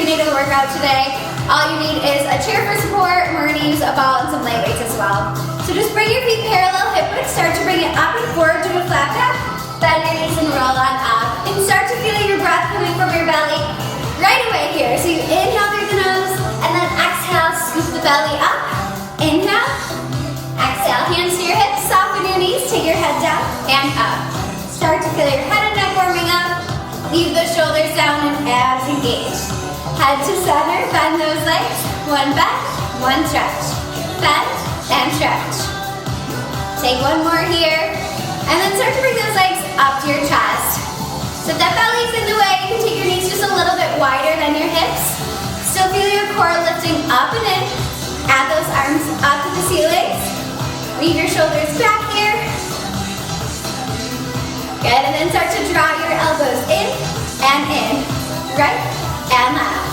prenatal workout today. All you need is a chair for support, and we're going to use a ball and some light weights as well. So just bring your feet parallel hip width, start to bring it up and forward to a flat back, bend your knees and roll on up. And start to feel your breath coming from your belly right away here. So you inhale through the nose, and then exhale, scoop the belly up. Inhale, exhale, hands to your hips, soften your knees, take your head down and up. Start to feel your head and neck warming up. Leave the shoulders down and abs engaged. Head to center, bend those legs. One bend, one stretch. Bend and stretch. Take one more here. And then start to bring those legs up to your chest. So if that belly's in the way, you can take your knees just a little bit wider than your hips. Still feel your core lifting up and in. Add those arms up to the ceilings. Leave your shoulders back here. Good, and then start to draw your elbows in and in. Right and left.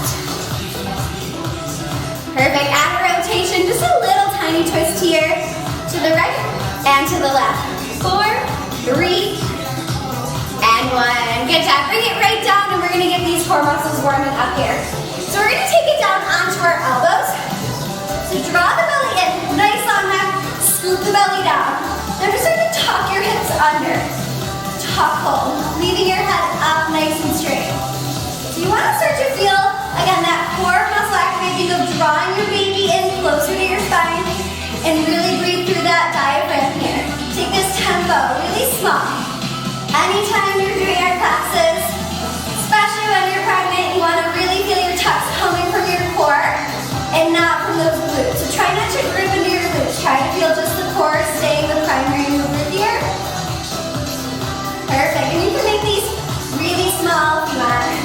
Perfect, add a rotation, just a little tiny twist here. To the right and to the left. 4, 3, and 1. Good job, bring it right down and we're gonna get these core muscles warming up here. So we're gonna take it down onto our elbows. So draw the belly in, nice long neck, scoop the belly down. Now just start to tuck your hips under. Tuck hold, leaving your head up nice and straight. So you want to start to feel, again, that core muscle activation of drawing your baby in closer to your spine and really breathe through that diaphragm here. Take this tempo really small. Anytime you're doing our classes, especially when you're pregnant, you want to really feel your tucks coming from your core and not from those glutes. So try not to grip into your glutes. Try to feel just the core staying the primary mover here. Perfect, and you can make these really small if you want.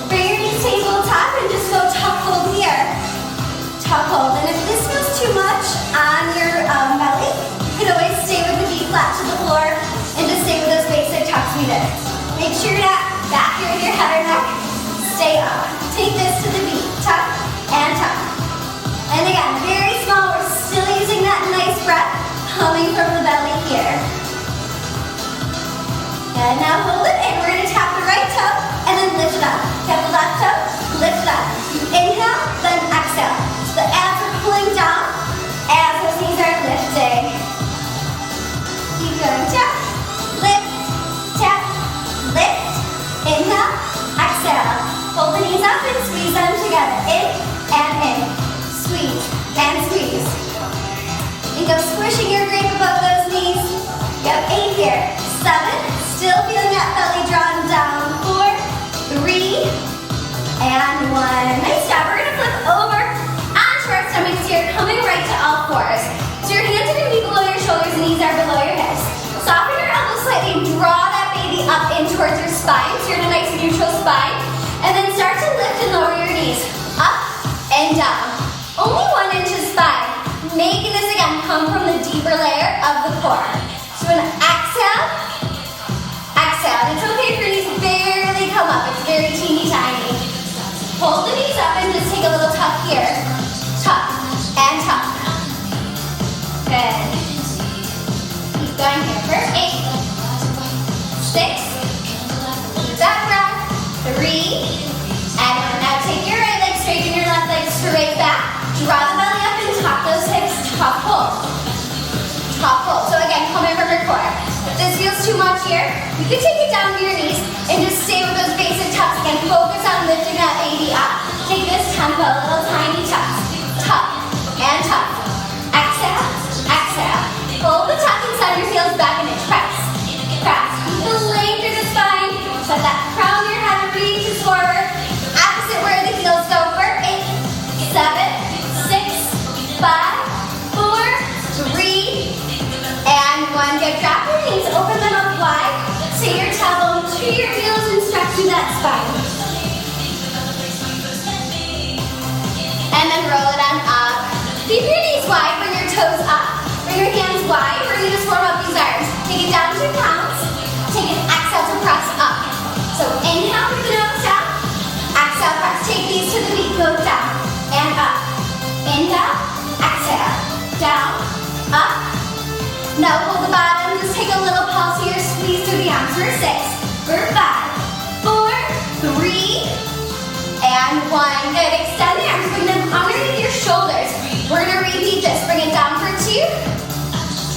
Bring your knees tabletop and just go tuck hold here. Tuck hold, and if this feels too much on your belly, you can always stay with the feet flat to the floor and just stay with those basic tucks we did. Make sure you're not back here with your head or neck. Stay up. Take this to the beat. Tuck and tuck. And again, very small, we're still using that nice breath coming from the belly here. And now hold it, and we're going to tap the right toe, and then lift it up. Tap the left toe, lift it up. You inhale, then exhale. So the abs are pulling down as those knees are lifting. Keep going, tap, lift, inhale, exhale. Hold the knees up and squeeze them together. In, squeeze, and squeeze. And go squishing your grip above those knees. You have 8 here, 7, still feeling that belly drawn down. 4, 3, and 1. Nice job. We're going to flip over onto our stomachs here, coming right to all fours. So your hands are going to be below your shoulders, knees are below your hips. Soften your elbows slightly, draw that baby up in towards your spine, so you're in a nice neutral spine. And then start to lift and lower your knees, up and down. Only 1 inch of spine. Making this again come from the deeper layer of the core. So an exhale, and it's okay for your knees to barely come up. It's very teeny tiny. Hold the knees up and just take a little tuck here. Tuck and tuck. Good. Keep going here for 8, 6, keep that breath, 3, and 1. Now take your right leg straight and your left leg straight back. Draw the belly up and tuck those hips. Tuck hold. Tuck hold. So again, coming from your core. If this feels too much here, you can take it down to your knees and just stay with those basic tucks. Again, focus on lifting that baby up. Take this tempo, little tiny tucks. Tuck and tuck. Exhale, exhale. Pull the tuck and send your heels back and in. Press, press. Keep the length through the spine. Set that crown of your head reaches forward. Opposite where the heels go for 8, 7, 6, 5, 4, 3, and 1. Good. Drop your knees, open them up wide. Say your tailbone to your heels and stretch through that spine. And then roll it on up. Keep your knees wide, bring your toes up. Bring your hands wide. We're going to just warm up these arms. Take it down 2 counts. Take an exhale to press up. So inhale through the nose down. Exhale, press. Take these to the beat. Go down and up. Inhale, exhale, down, up. Now hold the bottom, just take a little pulse here, squeeze through the arms for 6, for 5, 4, 3, and one. Good. Extend the arms. Bring them underneath your shoulders. We're going to repeat this. Bring it down for 2.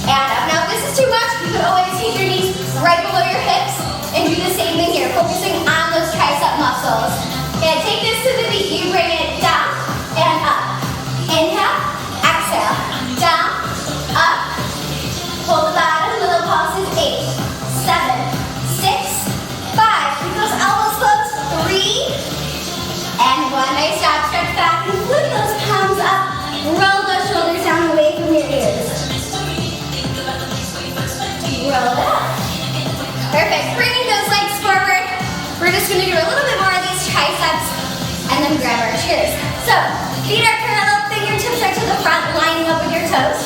And up. Now, if this is too much, you can always take your knees right below your hips and do the same thing here, focusing on those tricep muscles. Okay, take this to the beat. You bring it down and up. Inhale, exhale, down, up. Hold the bottom, little pulses. 8, 7, 6, 5. Keep those elbows close. 3, and 1. Nice job. Stretch back and flip those palms up. Roll those shoulders down away from your ears. Roll it up. Perfect. Bringing those legs forward. We're just going to do a little bit more of these triceps and then grab our chairs. So, feet are parallel, fingertips are to the front, lining up with your toes.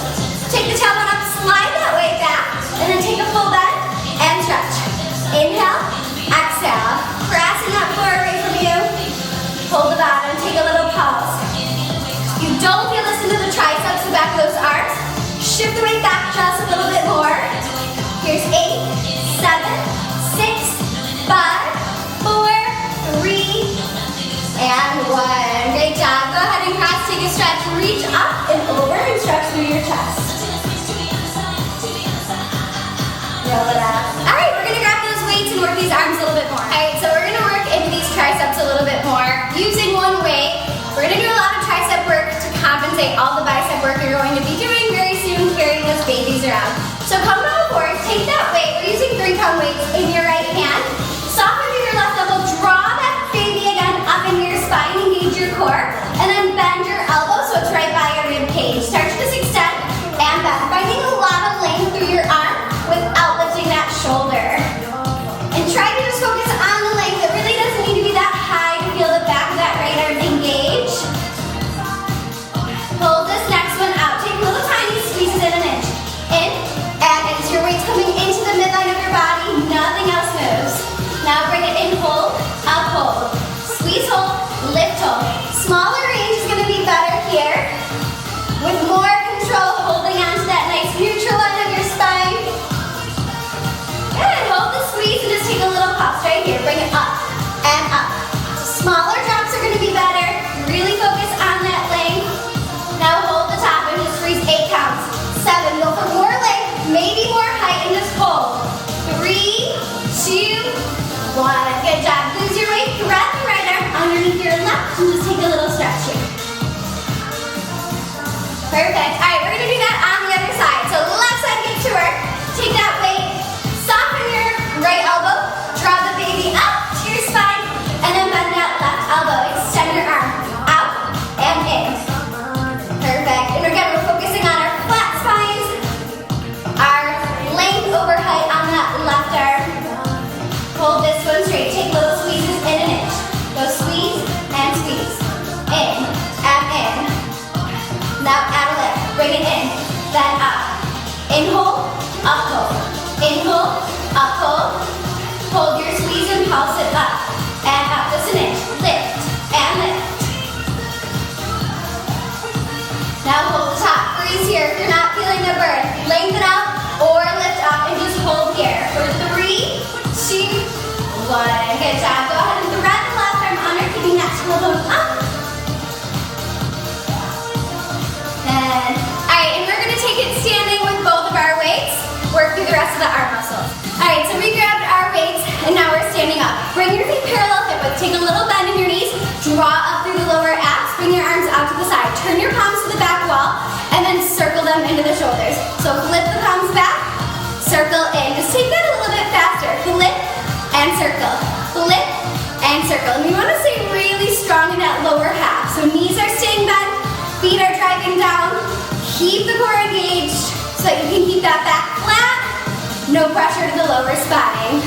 Take the tailbone up, slide that way back, and then take a full bend and stretch. Inhale, exhale. Pressing that floor away from you. Hold the bottom, take a little pause. If you don't feel this into the triceps, the back of those arms, shift the weight back just a little bit more. Here's 8, 7, 6, 5, 4, 3, and 1. Great job. Go ahead and cross, take a stretch, reach up and over and stretch through your chest. Roll it up. All right, we're gonna grab those weights and work these arms a little bit more. All right, so we're gonna work into these triceps a little bit more. Using one weight, we're gonna do a lot of tricep work to compensate all the bicep work you're going to be doing very soon, carrying those babies around. So come down forward, take that weight. We're using 3-pound weights in your right hand. Soften through your left elbow, draw that baby again up into your spine, engage your core, and then bend your elbow so it's right by your rib cage. Start to just extend and bend, finding a lot of length through your arm without lifting that shoulder. And try to just focus on the length. It really doesn't need to be that high to feel the back of that right arm engage. Pull this next one out. Take little tiny squeezes in an inch. In and as your weight's coming into the midline of your body, nothing else moves. Now bring it in, hold, up, hold. Squeeze, hold, lift, hold. Smaller range is going to be better here. With more control, holding on to that nice neutral line of your spine. Good, hold the squeeze and just take a little pulse right here. Bring it up and up. Smaller drops are going to be better. Really focus on that length. Now hold the top and just freeze 8 counts. 7, go for more length, maybe more height, and just hold. 3, 2, 1. Good job. Lose your weight, grab the right arm underneath your left, and just take a little stretch here. Perfect. All right, we're going to do that on the other side. So left side gets to work. Take that weight, soften your right elbow, draw the baby up to your spine, and then bend that left elbow. Extend your arm out and in. Perfect. And again, we're focusing on our flat spines, our length over height on that left arm. Hold this one straight. Take little squeezes in an inch. Go squeeze and squeeze. In and in. Now add a lift. Bring it in. Then up. In hold, up hold. In hold, up hold. Hold your squeeze and pulse it up. And up just an inch. Lift and lift. Now hold the top. Freeze here if you're not feeling the burn. Lengthen out or lift up and just hold here. For 3, 2, 1. Good job. Go ahead and thread the left arm under, keeping that tailbone up. And, all right, and we're going to take it standing with both of our weights. Work through the rest of the arm muscles. All right, so we grabbed our weights, and now we're standing up. Bring your feet parallel hip width. Take a little bend in your knees. Draw up through the lower abs. Bring your arms out to the side. Turn your palms to the back wall, and then circle them into the shoulders. So flip the palms back, circle in. Just take that a little bit faster. Flip and circle. Flip and circle. And we want to stay really strong in that lower half. So knees are staying bent, feet are driving down. Keep the core engaged so that you can keep that back flat. No pressure to the lower spine.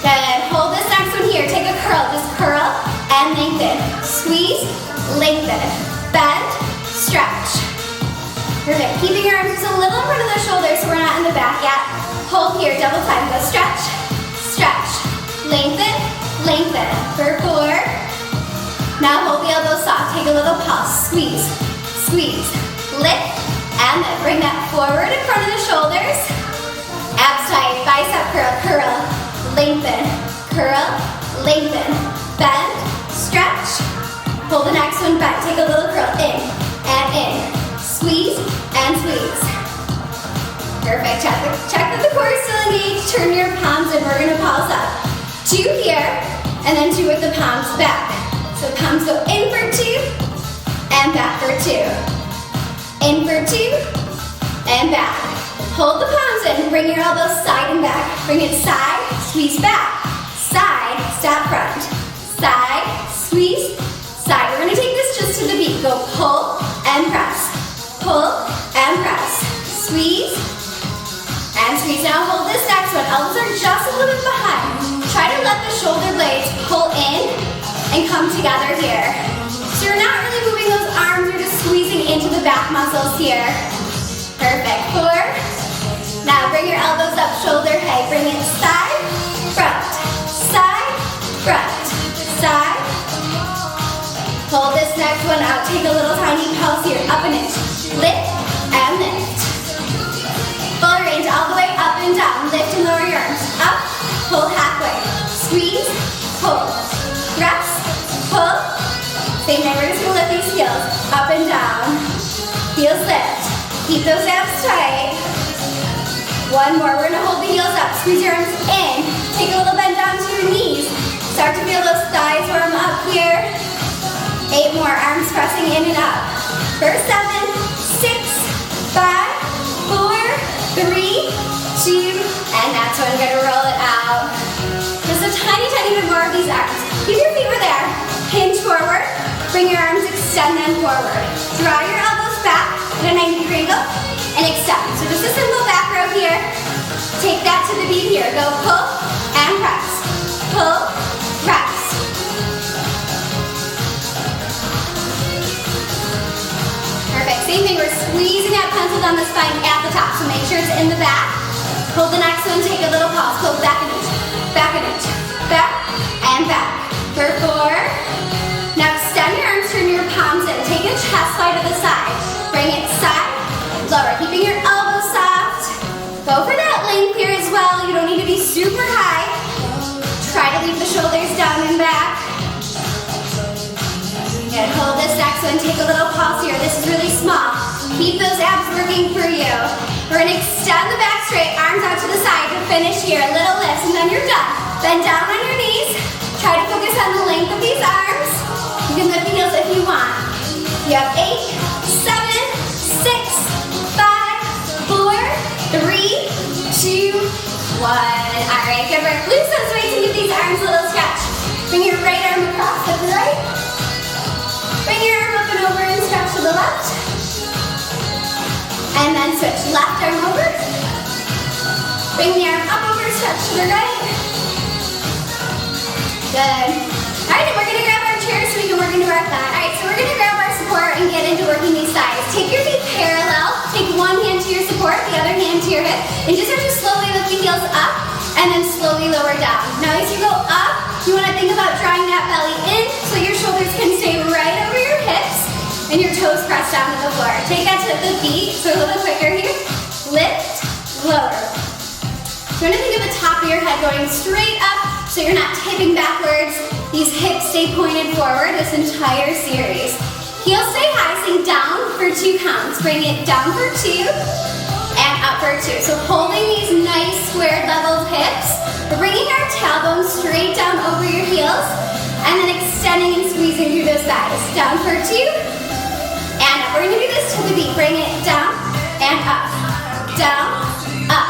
Good. Hold this next one here. Take a curl. Just curl and lengthen. Squeeze, lengthen. Bend, stretch. Perfect. Keeping your arms just a little in front of the shoulders so we're not in the back yet. Hold here. Double time. Go stretch, stretch. Lengthen, lengthen. For 4. Now hold the elbows soft. Take a little pulse. Squeeze, squeeze. Lift, and then bring that forward in front of the shoulders. Abs tight. Bicep curl, curl. Lengthen, curl, lengthen. Bend, stretch, one bend. Take a little curl, in and in. Squeeze and squeeze. Perfect, check that the core is still engaged. Turn your palms in, we're gonna pulse up. 2 here, and then 2 with the palms back. So palms go in for 2, and back for 2. In for 2, and back. Hold the palms in, bring your elbows side and back. Bring it side, squeeze back. Side, step front. Side, squeeze, side. We're gonna take this just to the beat. Go pull and press. Pull and press. Squeeze and squeeze. Now hold this next one. Elbows are just a little bit behind. Try to let the shoulder blades pull in and come together here. So you're not really moving those arms, you're just squeezing into the back muscles here. Perfect. 4. Now bring your elbows up, shoulder height. Bring it side, front, side, front, side. Hold this next one out. Take a little tiny pulse here. Up an inch. Lift and lift. Full range all the way up and down. Lift and lower your arms. Up, pull halfway. Squeeze, pull. Press, pull. Same way, we're just gonna lift these heels. Up and down. Heels lift. Keep those abs tight. One more, we're gonna hold the heels up. Squeeze your arms in. Take a little bend down to your knees. Start to feel those thighs warm up here. 8 more, arms pressing in and up. For 7, 6, 5, 4, 3, 2, and that's when we're gonna roll it out. Just a tiny, tiny bit more of these arms. Keep your feet where they are. Hinge forward. Bring your arms, extend them forward. Draw your elbows back at a 90-degree angle and extend. So just a simple back row here. Take that to the beat here. Go pull and press. Pull, press. Perfect. Same thing, we're squeezing that pencil down the spine at the top. So make sure it's in the back. Hold the next one, take a little pause. Pull back an inch, back an inch, back and back. For 4. Now extend your arms, turn your palms in. Take a chest fly to the side. Bring it side, lower, keeping your elbows soft. Go for that length here as well. You don't need to be super high. Try to leave the shoulders down and back. Good, hold this next one. Take a little pause here. This is really small. Keep those abs working for you. We're gonna extend the back straight, arms out to the side to finish here. A little lift and then you're done. Bend down on your knees. Try to focus on the length of these arms. You can lift the heels if you want. You have 8, 7, 6, 5, 4, 3, 2, 1. All right, good work. Loose those weights and give these arms a little stretch. Bring your right arm across to the right. Bring your arm up and over and stretch to the left. And then switch. Left arm over. Bring the arm up over, stretch to the right. Good. All right, and we're gonna grab our chairs so we can work into our thigh. All right, so we're gonna grab our support and get into working these thighs. Take your feet parallel. Take one hand to your support, the other hand to your hip, and just start to slowly lift the heels up and then slowly lower down. Now as you go up, you wanna think about drawing that belly in so your shoulders can stay right over your hips and your toes press down to the floor. Take that to the beat, so a little quicker here. Lift, lower. You're gonna think of the top of your head going straight up so you're not tipping backwards. These hips stay pointed forward this entire series. Heels stay high, sink down for 2 counts. Bring it down for 2 and up for 2. So holding these nice squared leveled hips. We're bringing our tailbone straight down over your heels and then extending and squeezing through those thighs. Down for 2 and up. We're gonna do this to the beat. Bring it down and up, down, up.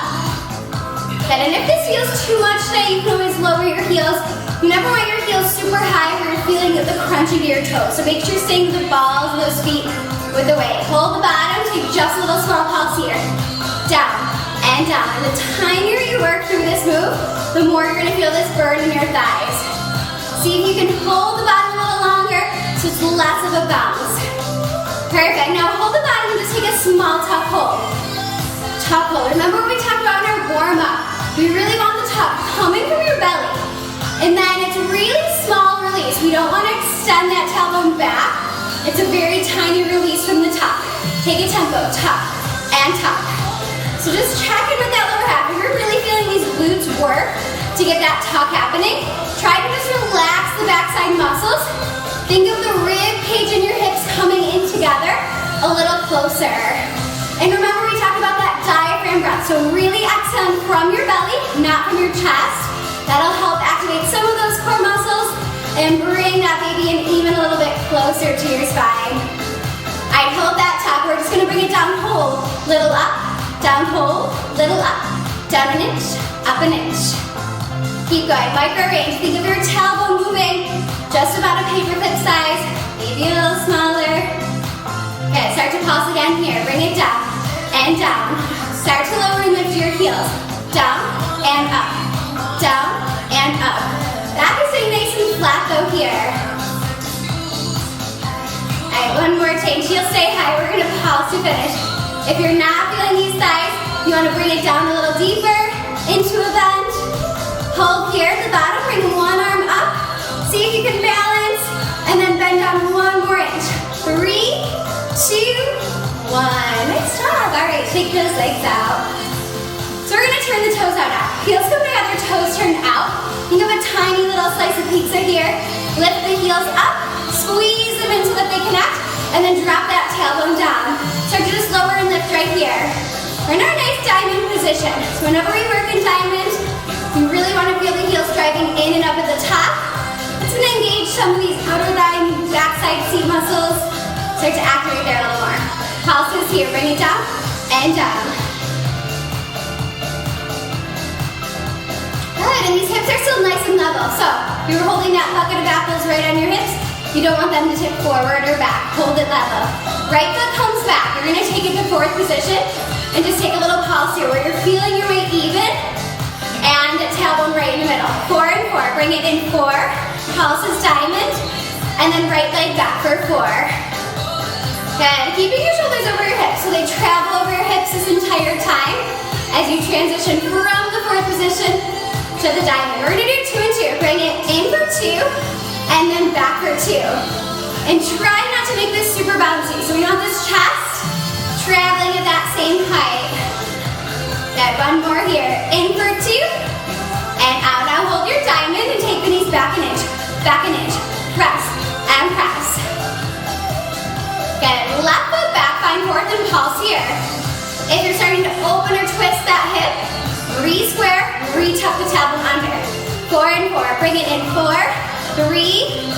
Good, and if this feels too much today, you can always lower your heels. You never want your heels super high where you're feeling the crunch of your toes. So make sure you're staying the balls of those feet with the weight. Hold the bottom, take just a little small pulse here. Down and down. And the tinier you work through this move, the more you're gonna feel this burn in your thighs. See if you can hold the bottom a little longer so it's less of a bounce. Perfect, now hold the bottom and just take a small tuck hold. Tuck hold, remember what we talked about in our warm up. We really want the tuck coming from your belly. And then it's a really small release. We don't want to extend that tailbone back. It's a very tiny release from the tuck. Take a tempo, tuck and tuck. So just check in with that lower half. If you're really feeling these glutes work to get that tuck happening, try to just relax the backside muscles Think of the rib cage and your hips coming in together a little closer. And remember we talked about that diaphragm breath. So really exhale from your belly, not from your chest. That'll help activate some of those core muscles and bring that baby in even a little bit closer to your spine. Alright, hold that top. We're just gonna bring it down, hold, little up, down, hold, little up, down an inch, up an inch. Keep going, micro range. Think of your tailbone moving just about a paperclip size, maybe a little smaller. Okay, start to pulse again here. Bring it down and down. Start to lower and lift your heels. Down and up, down and up. Back is staying nice and flat though here. Alright, one more change. Heels stay high. We're gonna pause to finish. If you're not feeling these thighs, you wanna bring it down a little deeper into a bend. Hold here at the bottom. Bring one arm up. See if you can balance, and then bend down one more inch. 3, 2, 1. Nice job. All right, shake those legs out. So we're gonna turn the toes out now. Heels come together, toes turn out. Think of a tiny little slice of pizza here. Lift the heels up, squeeze them in so that they connect, and then drop that tailbone down. Start to just lower and lift right here. We're in our nice diamond position. So whenever we work in diamond, you really wanna feel the heels driving in and up at the top. It's gonna engage some of these outer thigh and backside seat muscles. Start to activate there a little more. Pulses here, bring it down and down. Good, and these hips are still nice and level. So, if you were holding that bucket of apples right on your hips, you don't want them to tip forward or back. Hold it level. Right foot comes back. You're gonna take it to fourth position and just take a little pulse here where you're feeling your weight even and tailbone right in the middle. 4 and 4, bring it in 4. Pulses diamond, and then right leg back for 4. Good, keeping your shoulders over your hips so they travel over your hips this entire time as you transition from the fourth position to the diamond. We're gonna do 2 and 2. Bring it in for 2, and then back for 2. And try not to make this super bouncy. So we want this chest traveling at that same height. Good, one more here. In for 2, and out. Now hold your diamond and take the knees back an inch. Back an inch, press, and press. Good, left foot back, find fourth and pulse here. If you're starting to open or twist that hip, re-square, re-tuck the tailbone under. 4 and 4, bring it in 4, 3,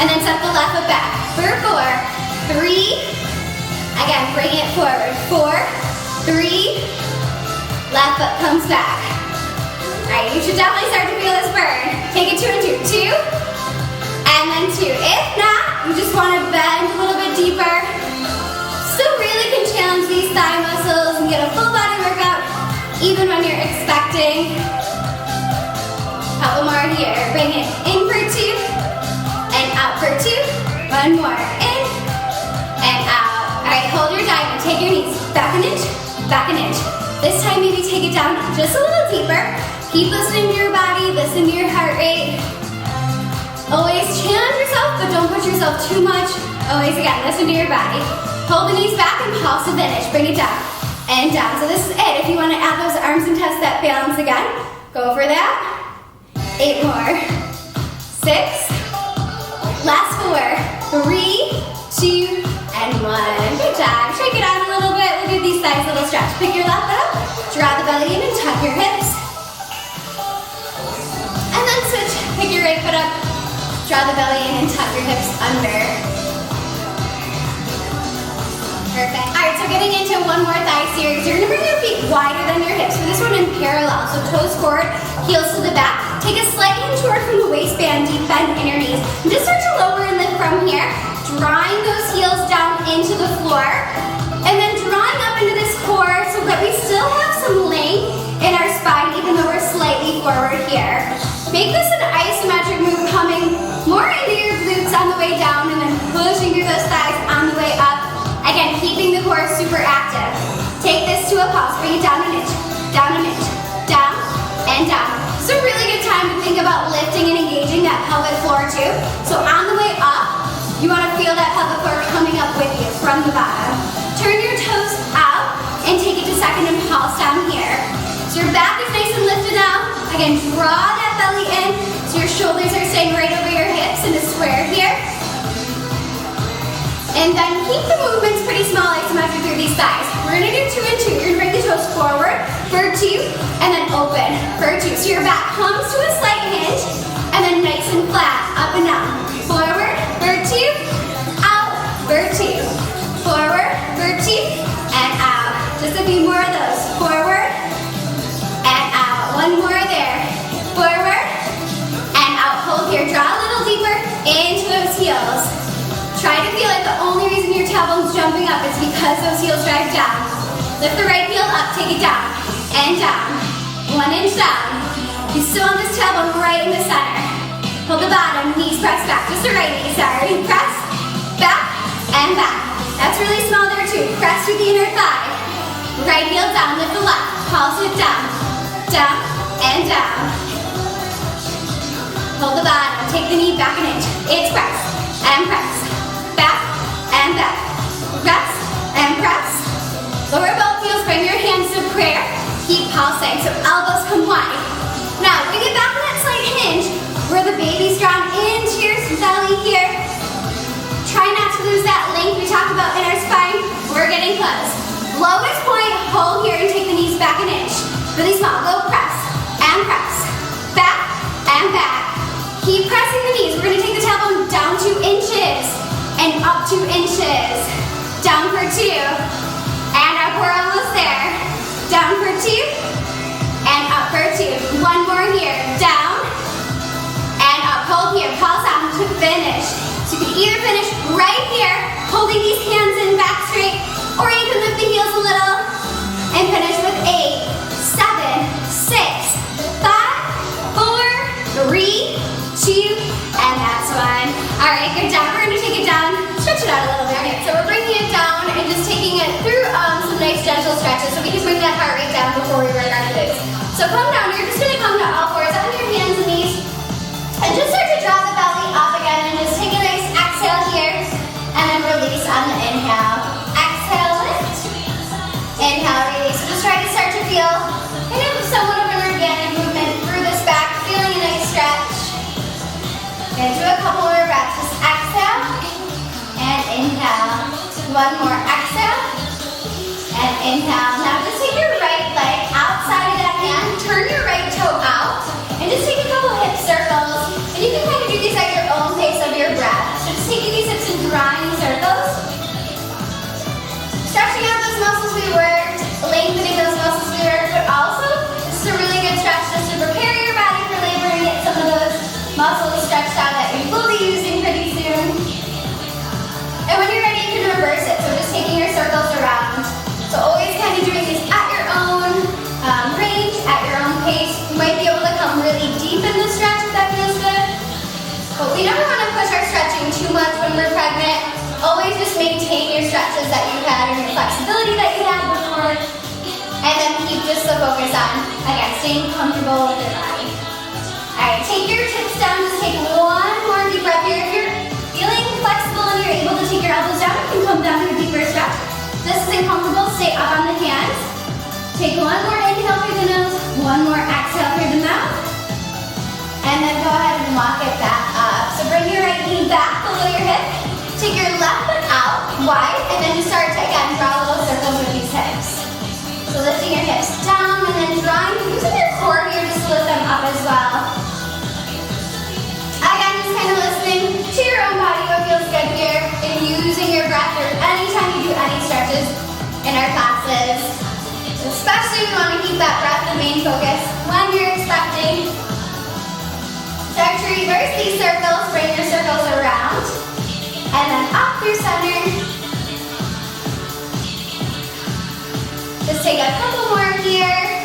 and then set the left foot back. For 4, 3, again, bring it forward. 4, 3, left foot comes back. All right, you should definitely start to feel this burn. Take it 2 and 2, 2, and then 2. If not, you just want to bend a little bit deeper. Still really can challenge these thigh muscles and get a full body workout even when you're expecting. Couple more here. Bring it in for 2 and out for 2. One more in and out. All right, hold your diamond. Take your knees back an inch, back an inch. This time maybe take it down just a little deeper. Keep listening to your body, listen to your heart rate. Always challenge yourself, but don't push yourself too much. Always, again, listen to your body. Hold the knees back and pulse to finish. Bring it down and down. So this is it. If you want to add those arms and test that balance again, go for that. 8 more. 6. Last 4. 3, 2, and 1. Good job. Shake it out a little bit. We'll give these thighs a little stretch. Pick your left foot up, draw the belly in, and tuck your hips. And then switch. Pick your right foot up, draw the belly in, and tuck your hips under. Perfect. All right, so getting into one more thigh series. You're gonna bring your feet wider than your hips. For this one in parallel. So toes forward, heels to the back. Take a slight hinge forward from the waistband, deep bend in your knees. And just start to lower and lift from here. Drawing those heels down into the floor. And then drawing up into this core so that we still have some length in our spine even though we're slightly forward here. Make this an isometric move coming more into your glutes on the way down and then pushing through those thighs on the way up. Again, keeping the core super active. Take this to a pulse. Bring it down an inch, down, and down. It's a really good time to think about lifting and engaging that pelvic floor too. So on the way up, you want to feel that pelvic floor coming up with you from the bottom. Turn your toes out and take it to second and pulse down here. So your back is nice and lifted now. Again, draw that belly in so your shoulders are staying right over your hips in a square here. And then keep the movements pretty small asymmetric through these thighs. We're gonna do 2 and 2. You're gonna bring the toes forward for 2 and then open for 2. So your back comes to a slight hinge and then nice and flat, up and down. Forward for 2, out for 2. Forward for 2 and out. Just a few more of those. Forward and out. One more there. Forward and out. Hold here. Draw a little deeper into those heels. Try to feel like the only reason your tailbone's jumping up is because those heels drive down. Lift the right heel up, take it down, and down. 1 inch down. You still want this tailbone right in the center. Hold the bottom, knees press back. Just the right knee, sorry. Press, back, and back. That's really small there too. Press through the inner thigh. Right heel down, lift the left. Pulse it down, down, and down. Hold the bottom, take the knee back an inch. It's press, and press. Back and back. Press and press. Lower both heels, bring your hands to prayer. Keep pulsing, so elbows come wide. Now, bring it back in that slight hinge where the baby's drawn into your belly here. Try not to lose that length we talked about in our spine. We're getting close. Lowest point, hold here and take the knees back an inch. Really small, go press and press. Back and back. Keep pressing the knees. We're gonna take the tailbone down 2 inches. And up 2 inches, down for 2, and up, we're almost there. Down for 2, and up for 2. One more here, down, and up, hold here, pulse out to finish. So you can either finish right here, holding these hands in back straight, or you can lift the heels a little, and finish with 8, 7, 6, 5, 4, 3, 2, and that's 1. All right, good job. We're gonna take it down, stretch it out a little bit. Okay, so we're bringing it down and just taking it through some nice gentle stretches so we can bring that heart rate down before we work our glutes. So come down, you're just gonna come to all fours on your hands and knees and just start to draw the belly up again and just take a nice exhale here and then release on the inhale. Exhale, lift. Inhale, release. So just try to start to feel kind of somewhat of an organic movement through this back, feeling a nice stretch. Gonna do a couple more breaths. Just exhale and inhale. One more exhale and inhale. Now just take your right leg outside of that hand. Turn your right toe out and just take a couple hip circles. And you can kind of do these at your own pace of your breath. So just taking these hips and drawing circles. Stretching out those muscles we worked, lengthening those muscles we worked, but also this is a really good stretch just to prepare your body for labor and get some of those muscles stretched out that you will be using pretty soon. And when you're ready, you can reverse it. So just taking your circles around. So always kind of doing this at your own range, at your own pace. You might be able to come really deep in the stretch if that feels good. But we never want to push our stretching too much when we're pregnant. Always just maintain your stretches that you've had and your flexibility that you had before. And then keep just the focus on, again, staying comfortable with your body. Alright, take your hips down, just take one more deep breath here. If you're feeling flexible and you're able to take your elbows down, you can come down to a deeper stretch. If this isn't comfortable, stay up on the hands. Take one more inhale through the nose, one more exhale through the mouth. And then go ahead and walk it back up. So bring your right knee back below your hip. Take your left foot out, wide, and then just start to, again, draw little circles with these hips. So lifting your hips down and then drawing, using your core here just to lift them up as well. Again, just kind of listening to your own body, what feels good here, and using your breath for anytime you do any stretches in our classes. Especially we want to keep that breath the main focus when you're expecting. Start to reverse these circles, bring your circles around, and then up through center. Just take a couple more here.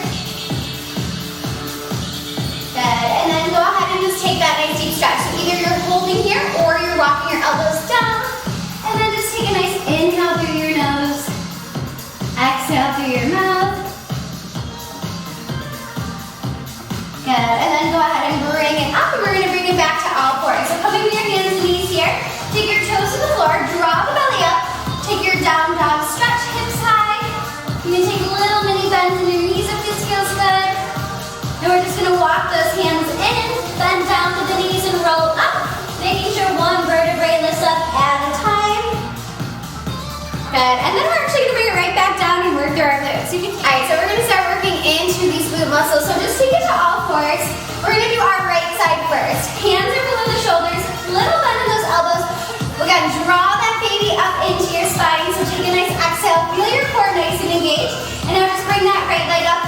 Good, and then go ahead and just take that nice deep stretch. So either you're holding here or you're walking your elbows down. And then just take a nice inhale through your nose. Exhale through your mouth. Good, and then go ahead and bring it up. And we're going to bring it back to all fours. So coming to your hands and knees here. Take your toes to the floor. Draw the belly up. Take your down dog. Stretch hips high. You can take little mini bends in your knees if this feels good. And we're just gonna walk those hands in, bend down to the knees and roll up, making sure one vertebrae lifts up at a time. Good, and then we're actually gonna bring it right back down and work through our glutes. Alright, so we're gonna start working into these glute muscles. So just take it to all fours. We're gonna do our right side first. Hands are below the shoulders, little bend in those elbows. We're gonna draw that baby up into your spine. So take a nice exhale, feel your core nice and engaged. And now just bring that right leg up,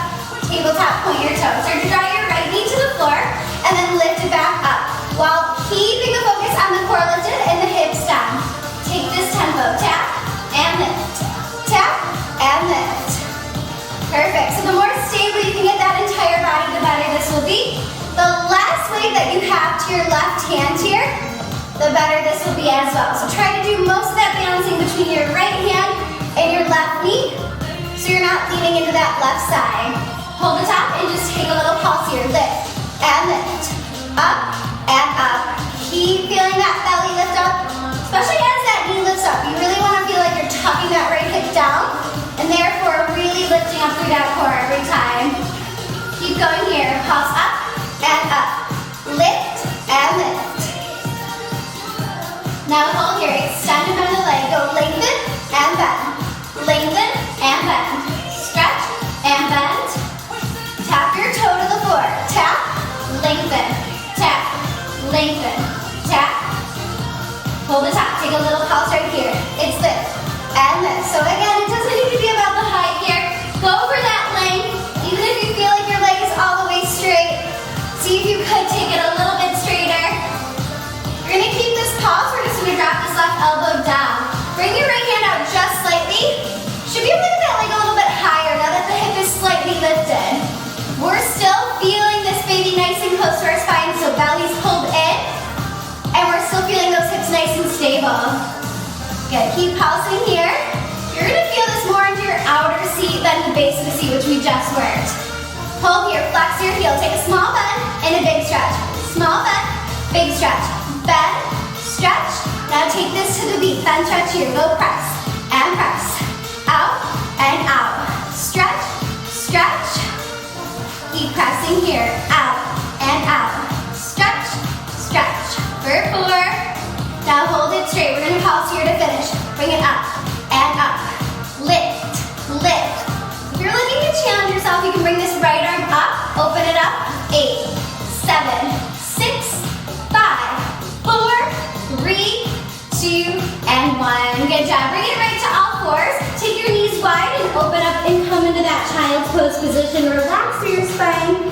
tabletop, point your toes. Start to draw your right knee to the floor, and then lift it back up. While keeping the focus on the core lifted and the hips down. Take this tempo, tap and lift, tap and lift. Perfect, so the more stable you can get that entire body, the better this will be. The less weight that you have to your left hand here, the better this will be as well. So try to do most of that balancing between your right hand and your left knee, so you're not leaning into that left side. Hold the top and just take a little pulse here. Lift and lift, up and up. Keep feeling that belly lift up, especially as that knee lifts up. You really want to feel like you're tucking that right hip down, and therefore really lifting up through that core every time. Keep going here. Pulse up and up. Lift and lift. Now hold here. Extend and bend the leg. Go lengthen and bend. Lengthen and bend. Stretch and bend. Tap your toe to the floor. Tap, lengthen, tap, lengthen, tap. Hold the top. Take a little pulse right here. It's lift and lift. So again, it doesn't need to be about the height here. Go for that length. Even if you feel like your leg is all the way straight, see if you could take it a little bit straighter. You're gonna keep this pulse. We're just gonna drop this left elbow down. Bring your right hand out just slightly. Should be able to get that leg a little bit higher now that the hip is slightly lifted. We're still feeling this baby nice and close to our spine, so belly's pulled in, and we're still feeling those hips nice and stable. Good, keep pulsing here. You're gonna feel this more into your outer seat than the base of the seat, which we just worked. Hold here, flex your heel, take a small bend and a big stretch. Small bend, big stretch. Bend, stretch. Now take this to the beat, bend, stretch here. Go press and press. Out and out. Stretch, stretch. Keep pressing here, out and out. Stretch, stretch. For 4. Now hold it straight. We're gonna pulse here to finish. Bring it up and up. Lift, lift. If you're looking to challenge yourself, you can bring this right arm up, open it up. 8, 7, 6, 5, 4, 3, 2, and 1. Good job. Bring it right to all fours. Take your knees wide and open up and come into that child's pose position. Relax through your spine.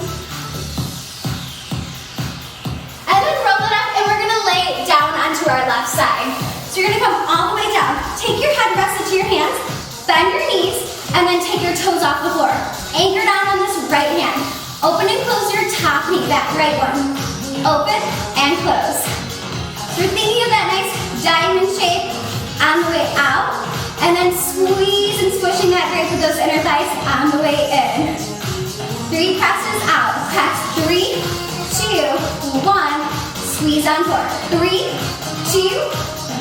And then roll it up, and we're gonna lay it down onto our left side. So you're gonna come all the way down. Take your head rested to your hands, bend your knees, and then take your toes off the floor. Anchor down on this right hand. Open and close your top knee, that right one. Open and close. So we're thinking of that nice diamond shape on the way out, and then squeeze and squishing that grip with those inner thighs on the way in. 3 presses out. Press 3, 2, 1. Squeeze on 4. 3, 2,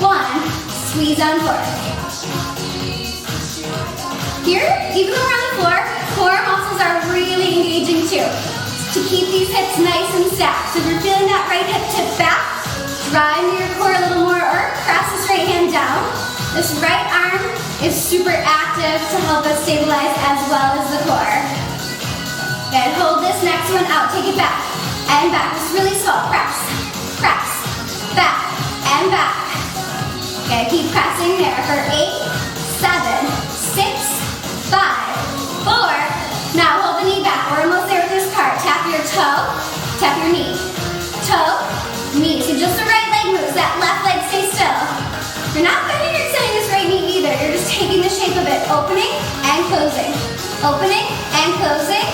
1. Squeeze on 4. Here, even though we're on the floor, core muscles are really engaging too, to keep these hips nice and stacked. So if you're feeling that right hip tip back, draw into your core a little more, or press this right hand down. This right arm is super active to help us stabilize as well as the core. Good, hold this next one out, take it back, and back. Just really slow, press, press, back, and back. Good, keep pressing there for 8, 7, 6, 5, 4. Now hold the knee back. We're almost there with this part. Tap your toe, tap your knee. Toe, knee. So just the right leg moves. That left leg stays still. You're not bending or extending this right knee either. You're just taking the shape of it. Opening and closing. Opening and closing.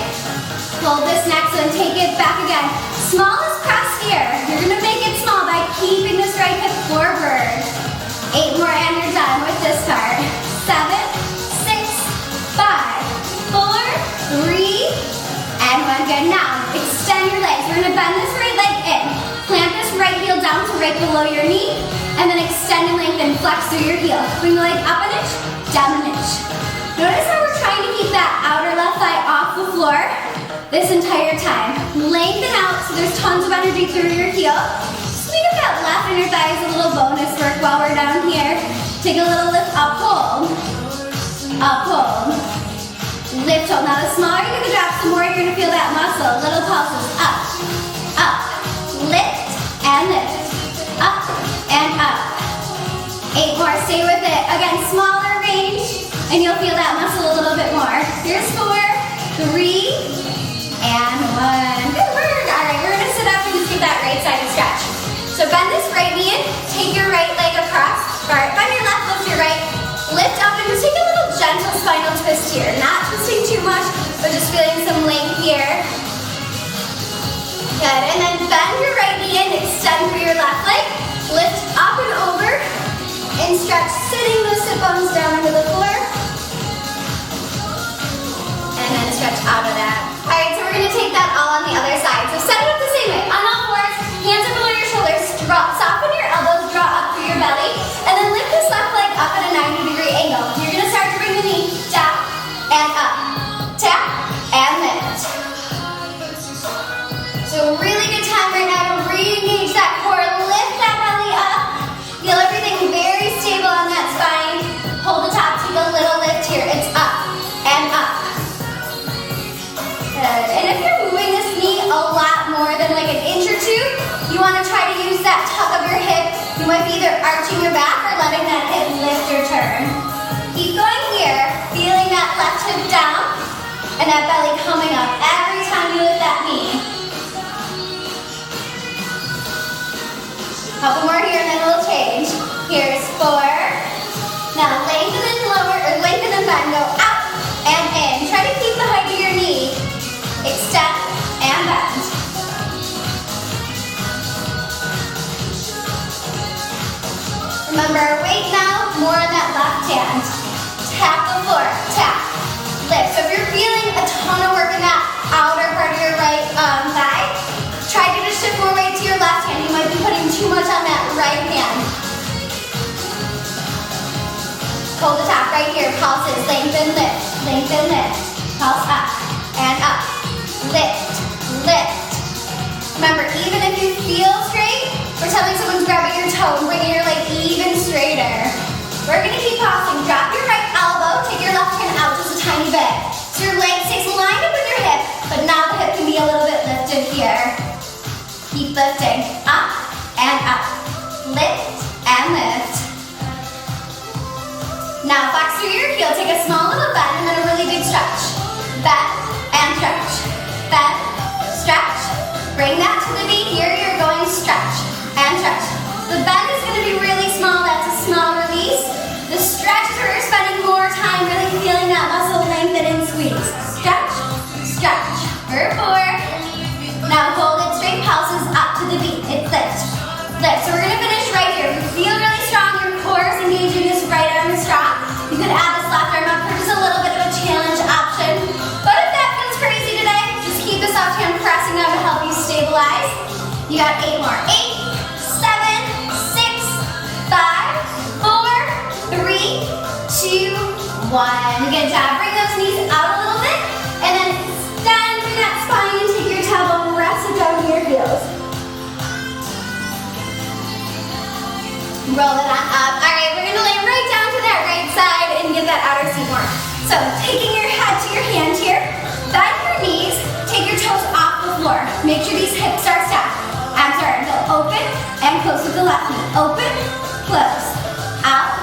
Hold this next one. Take it back again. Smallest press here. You're going to make it small by keeping this right hip forward. 8 more and you're done with this part. 7, 6, 5, 4, 3, and 1. Good. Now, extend your legs. We're going to bend this right leg in. Plant this right heel down to right below your knee, and then extend and lengthen, flex through your heel. Bring the leg up an inch, down an inch. Notice how we're trying to keep that outer left thigh off the floor this entire time. Lengthen out so there's tons of energy through your heel. Just think of that left inner thigh as a little bonus work while we're down here. Take a little lift, up, hold. Up, hold. Lift, hold. Now the smaller you do the drops, the more you're gonna feel that muscle. Little pulses, up, up. Lift, and lift. Up, and up. 8 more, stay with it. Again, smaller range, and you'll feel that muscle a little bit more. Here's 4, 3, and 1. Good work. All right, we're gonna sit up and just give that right side a stretch. So bend this right knee in, take your right leg across. All right, bend your left, lift your right. Lift up and just take a little gentle spinal twist here. Not twisting too much, but just feeling some length here. Good, and then bend your right knee in, extend through your left leg. Lift up and over, and stretch, sitting those sit bones down into the floor. And then stretch out of that. All right, so we're gonna take that all on the other side. So set it up the same way, on all fours, hands up below your shoulders, soften your elbows, draw up through your belly, and then lift this left leg up at a 90-degree angle. You're gonna start to bring the knee down and up. Tap and lift. So really good time right now to re-engage that core, lift that belly up, feel everything very stable on that spine. Hold the top, take a little lift here. It's up and up. Good. And if you're moving this knee a lot more than like an inch or two, you want to try to use that tuck of your hip. You might be either arching your back or letting that hip lift or turn. Keep going here, feeling that left hip down and that belly coming up every time you lift that knee. Couple more here and then we'll change. Here's 4. Now lengthen and lower, or lengthen and bend, go out and in. Try to keep the height of your knee. Extend and bend. Remember, weight now, more on that left hand. Tap the floor, tap, lift. So if you're feeling a ton of work in that outer part of your right thigh, try to just shift more weight to your left hand. You might be putting too much on that right hand. Hold the top right here, pulses, lengthen, lift, pulse up and up, lift, lift. Remember, even if you feel straight, pretend like someone's grabbing your toe and bringing your leg even straighter. We're gonna keep pulsing. Drop your right elbow, take your left hand out just a tiny bit. So your leg stays lined up with your hip, but now the hip can be a little bit lifted here. Keep lifting, up and up, lift and lift. Now flex through your heel, take a small little bend and then a really big stretch. Bend and stretch, bend, stretch. Bring that to the beat here, you're going stretch and stretch. The bend is gonna be really small, that's a small release. The stretch is where you're spending more time really feeling that muscle lengthen and squeeze. Stretch, stretch, for 4. Now hold it straight, pulses up to the beat, it's lift, lift. So we're gonna finish right here. If you feel really strong, your core is engaging, this right arm is strong. You could add this left arm up for just a little bit of a challenge option. But if that feels crazy today, just keep this left hand pressing down to help you stabilize. You got 8 more. 8, 7, 6, 5, 4, 3, 2, 1. Good job. Bring those knees out a little bit and then extend through that spine and take your tailbone, rest it down to your heels. Roll it on up. All right, we're gonna lay right down to that right side and get that outer seat more. So taking your head to your hand here, bend your knees, take your toes off the floor. Make sure these hips are stacked. Abs are go open and close with the left knee. Open, close, out,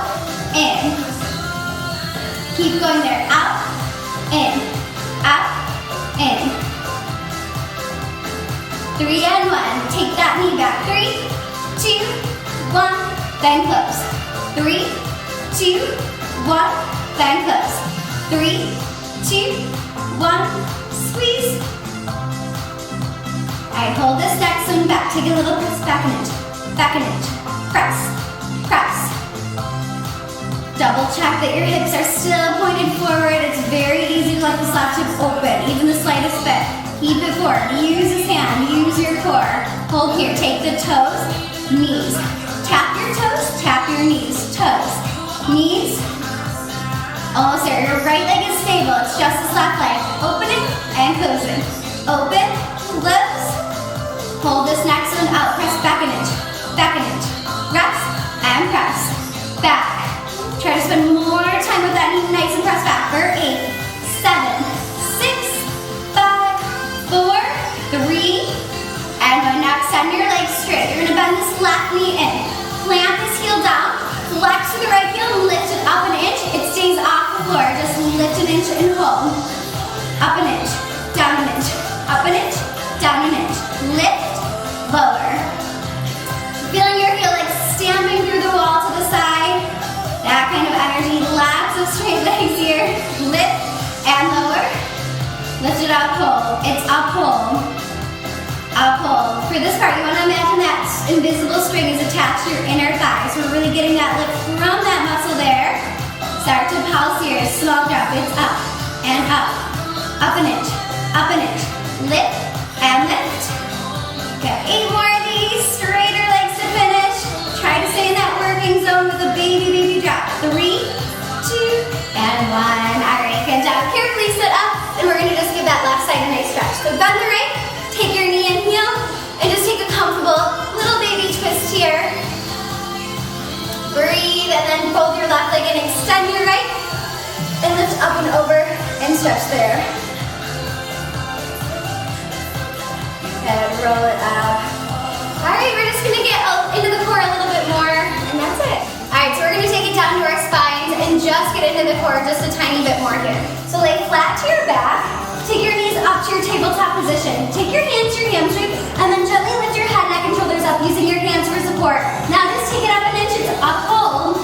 in. Keep going there. Out, in, out, in. 3 and 1. Take that knee back. 3, 2, 1. Then close. 3, 2, 1. Then close. 3, 2, 1. Squeeze. Alright, hold this next one back. Take a little press back an inch. Back an inch. Press. Press. Double check that your hips are still pointed forward. It's very easy to let this left hip open, even the slightest bit. Keep it forward. Use this hand. Use your core. Hold here. Take the toes, knees. Tap your toes, tap your knees. Toes, knees. Almost there. Your right leg is stable. It's just this left leg. Opening and closing. Open, close. Hold this next one out. Press back an inch. Back an inch. Rest and press. Back, extend your legs straight. You're gonna bend this left knee in. Plant this heel down, flex to the right heel and lift it up an inch. It stays off the floor. Just lift an inch and hold. Up an inch, down an inch, up an inch, down an inch. Lift, lower. Feeling your heel like stamping through the wall to the side. That kind of energy, lots of straight legs here. Lift and lower. Lift it up, hold. It's up, hold. Up, hold. For this part, you want to imagine that invisible string is attached to your inner thighs. We're really getting that lift from that muscle there. Start to pulse here. Small drop. It's up and up. Up an inch. Up an inch. Lift and lift. Got 8 more of these. Straighter legs to finish. Try to stay in that working zone with a baby drop. 3, 2, and 1. All right, good job. Carefully sit up, and we're going to just give that left side a nice stretch. So bend the right. Take your knee and heel, and just take a comfortable little baby twist here. Breathe, and then fold your left leg and extend your right, and lift up and over, and stretch there. And roll it up. All right, we're just gonna get into the core a little bit more, and that's it. All right, so we're gonna take it down to our spines and just get into the core just a tiny bit more here. So lay flat to your back. Take your knees up to your tabletop position. Take your hands to your hamstring, and then gently lift your head, neck, and shoulders up using your hands for support. Now just take it up an inch. It's up, hold.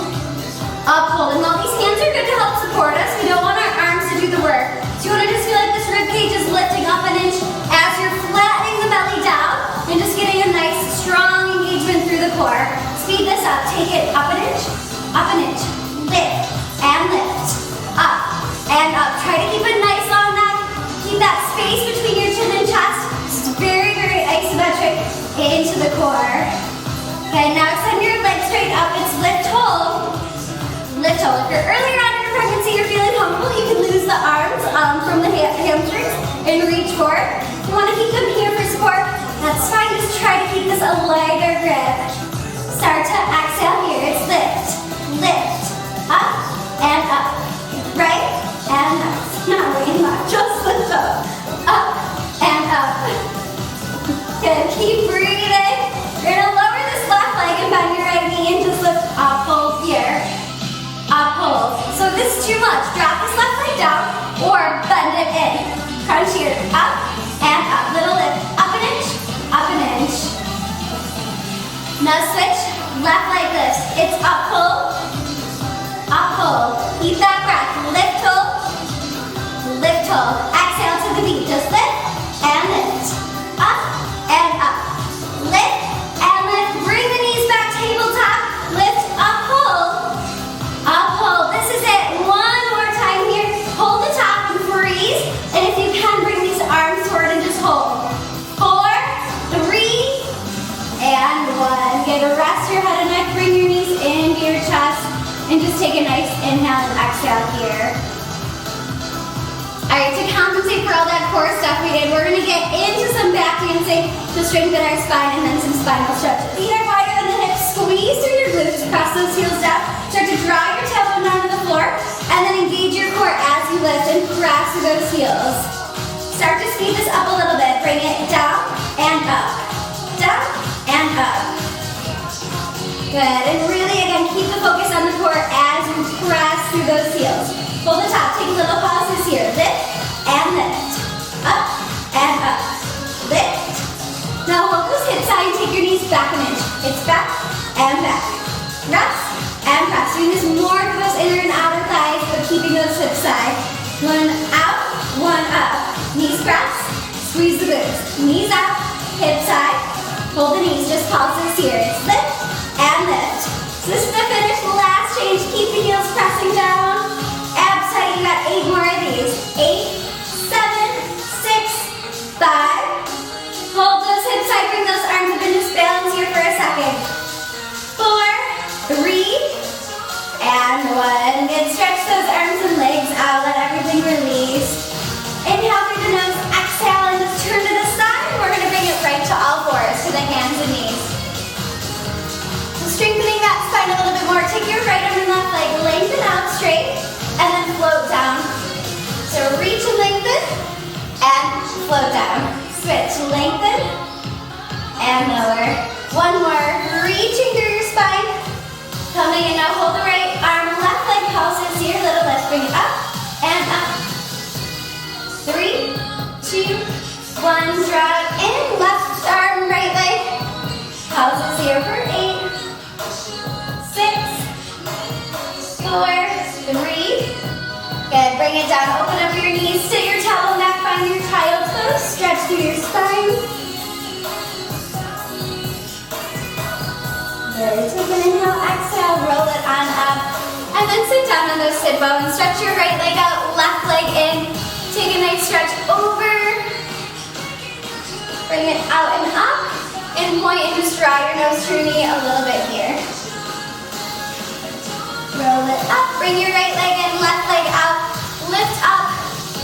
Up, hold. And while these hands are good to help support us, we don't want our arms to do the work. So you want to just feel like this rib cage is lifting up an inch as you're flattening the belly down and just getting a nice, strong engagement through the core. Speed this up. Take it up an inch, lift, and lift. Up and up. Try to keep a nice long neck. Keep that space between your chin and chest. It's very, very isometric into the core. Okay, now extend your legs straight up. It's lift, hold. Lift, hold. If you're earlier on in your pregnancy, you're feeling comfortable, you can lose the arms from the hamstrings and reach forward. If you want to keep them here for support, that's fine. Just try to keep this a lighter grip. Start to exhale here. It's lift, up, and up. Right, and up. Not really much, just lift up and up. Good, keep breathing. You're gonna lower this left leg and bend your right knee and just lift up, hold here. Up, hold. So if this is too much, drop this left leg down or bend it in. Crunch here, up and up. Little lift, up an inch, up an inch. Now switch, left leg lifts. It's up, hold, up, hold. Keep that breath, lift, hold. Lift, hold. Exhale to the beat. Just lift and lift. Up and up. Lift and lift. Bring the knees back, tabletop. Lift, up, hold. Up, hold. This is it. One more time here. Hold the top and freeze. And if you can, bring these arms forward and just hold. 4, 3, and 1. Good. Rest your head and neck. Bring your knees into your chest. And just take a nice inhale and exhale here. All right, to compensate for all that core stuff we did, we're gonna get into some back dancing to strengthen our spine and then some spinal stretches. Feet are wider than the hips, squeeze through your glutes, press those heels down. Start to draw your tailbone down to the floor, and then engage your core as you lift and press through those heels. Start to speed this up a little bit. Bring it down and up, down and up. Good, and really again, keep the focus on the core as you press through those heels. Hold the top, take little pauses here. Lift and lift. Up and up. Lift. Now hold those hips high and take your knees back an inch. It's back and back. Rest and press. Doing this more for those inner and outer thighs, but keeping those hips high. 1 out, 1 up. Knees press, squeeze the glutes. Knees out, hips high. Hold the knees, just pulses here. It's lift and lift. So this is the finish, last change. Keep the heels pressing down. Abs tight, you got 8 more of these. 8, 7, 6, 5. Hold those hips high, bring those arms up and just balance here for a second. 4, 3, and 1. Good, stretch those arms and legs out, let everything release. Inhale through the nose, exhale, and just turn to the side. We're gonna bring it right to all fours, to the hands and knees. So strengthening that spine a little bit more, take your right arm and left leg, lengthen out straight, and then float down. So reach and lengthen, and float down. Switch, lengthen, and lower. One more, reaching through your spine. Coming in now, hold the right arm, left leg pulses here, little lift, bring it up and up. 3, 2, 1, draw it in, left arm, right leg. Pulses here for 8, 6, 4, 3. Good, bring it down, open up your knees, sit your tailbone back, find your child's pose, stretch through your spine. Good, take an inhale, exhale, roll it on up, and then sit down on those sit bones, stretch your right leg out, left leg in, take a nice stretch over, bring it out and up, and point and just draw your nose to your knee a little bit here. Roll it up, bring your right leg in, left leg out, lift up,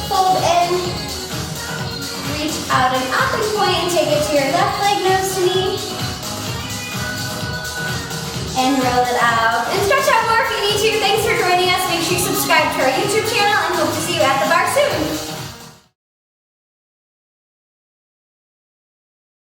fold in, reach out and up and point and take it to your left leg, nose to knee. And roll it out. And stretch out